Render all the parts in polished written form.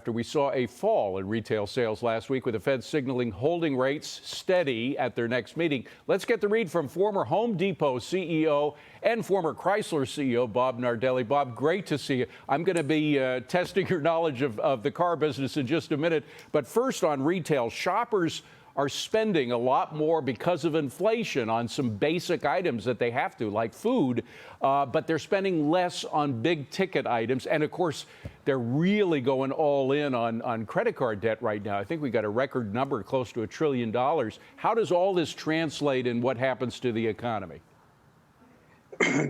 After we saw a fall in retail sales last week with the Fed signaling holding rates steady at their next meeting. Let's get the read from former Home Depot CEO and former Chrysler CEO Bob Nardelli. Bob, great to see you. I'm going to be testing your knowledge of the car business in just a minute. But first on retail, shoppers are spending a lot more because of inflation on some basic items that they have to, like food, but they're spending less on big ticket items. And of course, they're really going all in on credit card debt right now. I think we got a record number, close to $1 trillion. How does all this translate in what happens to the economy?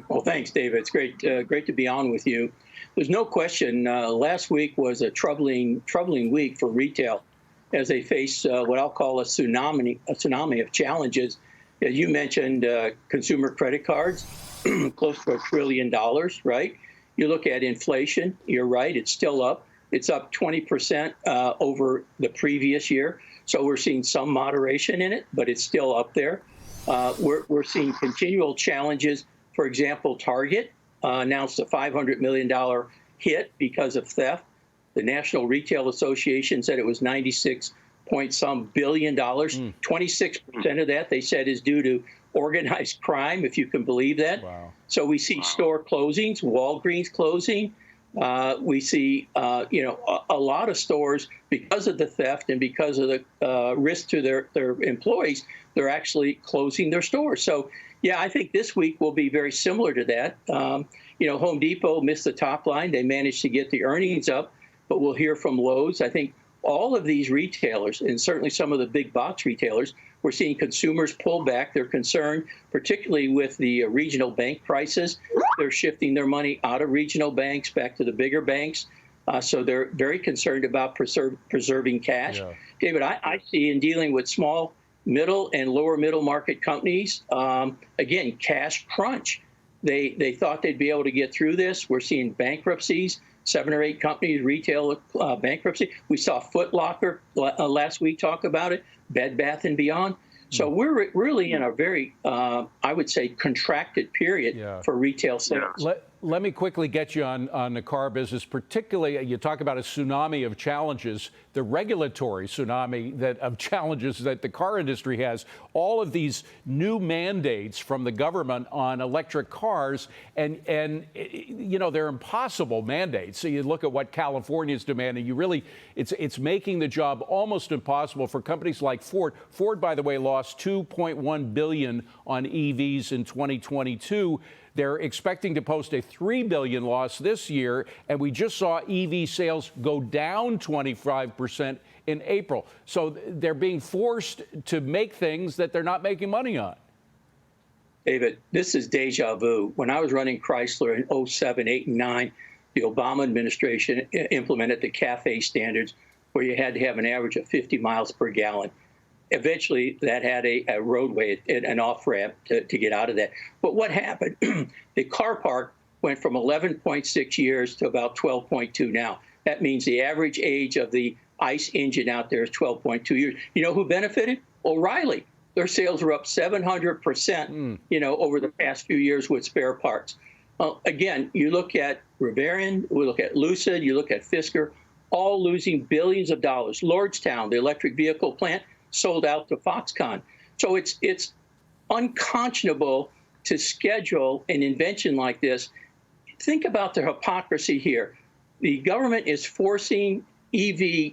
Well, thanks, David. It's great to be on with you. There's no question. Last week was a troubling week for retail, as they face what I'll call a tsunami of challenges. As you mentioned, consumer credit cards, close to $1 trillion, right? You look at inflation, you're right, it's still up. It's up 20% over the previous year. So we're seeing some moderation in it, but it's still up there. We're seeing continual challenges. For example, Target announced a $500 million hit because of theft. The National Retail Association said it was 96 point some billion dollars. 26% of that, they said, is due to organized crime, if you can believe that. Wow. So we see store closings, Walgreens closing. We see, a lot of stores, because of the theft and because of the risk to their employees, they're actually closing their stores. So, yeah, I think this week will be very similar to that. Home Depot missed the top line. They managed to get the earnings up, but we'll hear from Lowe's. I think all of these retailers, and certainly some of the big box retailers, we're seeing consumers pull back. They're concerned, particularly with the regional bank crisis. They're shifting their money out of regional banks back to the bigger banks. So they're very concerned about preserving cash. Yeah. David, I see in dealing with small, middle, and lower middle market companies, again, cash crunch. They thought they'd be able to get through this. We're seeing bankruptcies. 7 or 8 companies, retail bankruptcy. We saw Foot Locker last week talk about it, Bed Bath & Beyond. So we're really in a very, I would say, contracted period for retail sales. Let me quickly get you on the car business, particularly you talk about a tsunami of challenges, the regulatory tsunami of challenges that the car industry has, all of these new mandates from the government on electric cars, and they're impossible mandates. So you look at what California is demanding, it's making the job almost impossible for companies like Ford. Ford, by the way, lost $2.1 billion on EVs in 2022. They're expecting to post a $3 billion loss this year, and we just saw EV sales go down 25% in April. So they're being forced to make things that they're not making money on. David, this is deja vu. When I was running Chrysler in 07, 8, and 9, the Obama administration implemented the CAFE standards, where you had to have an average of 50 miles per gallon. Eventually, that had a roadway, an off-ramp to get out of that. But what happened? The car park went from 11.6 years to about 12.2 now. That means the average age of the ICE engine out there is 12.2 years. You know who benefited? O'Reilly. Their sales were up 700%, over the past few years with spare parts. Again, you look at Rivian, we look at Lucid, you look at Fisker, all losing billions of dollars. Lordstown, the electric vehicle plant, sold out to Foxconn. So it's unconscionable to schedule an invention like this. Think about the hypocrisy here. The government is forcing EV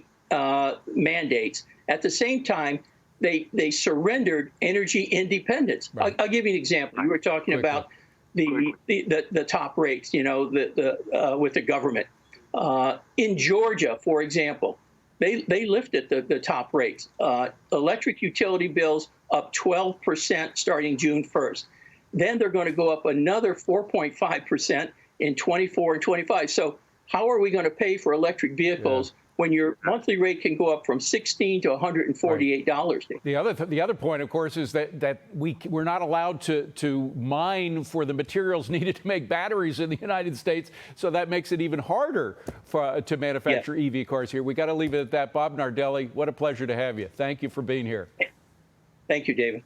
mandates. At the same time, they surrendered energy independence. Right. I'll give you an example. You were talking about the top rates, with the government. In Georgia, for example, they lifted the top rates. Electric utility bills up 12% starting June 1st. Then they're going to go up another 4.5% in 24 and 25. So how are we going to pay for electric vehicles when your monthly rate can go up from $16 to $148? Right. The other point, of course, is that we're not allowed to mine for the materials needed to make batteries in the United States, so that makes it even harder to manufacture EV cars here. We got to leave it at that. Bob Nardelli, what a pleasure to have you. Thank you for being here. Thank you, David.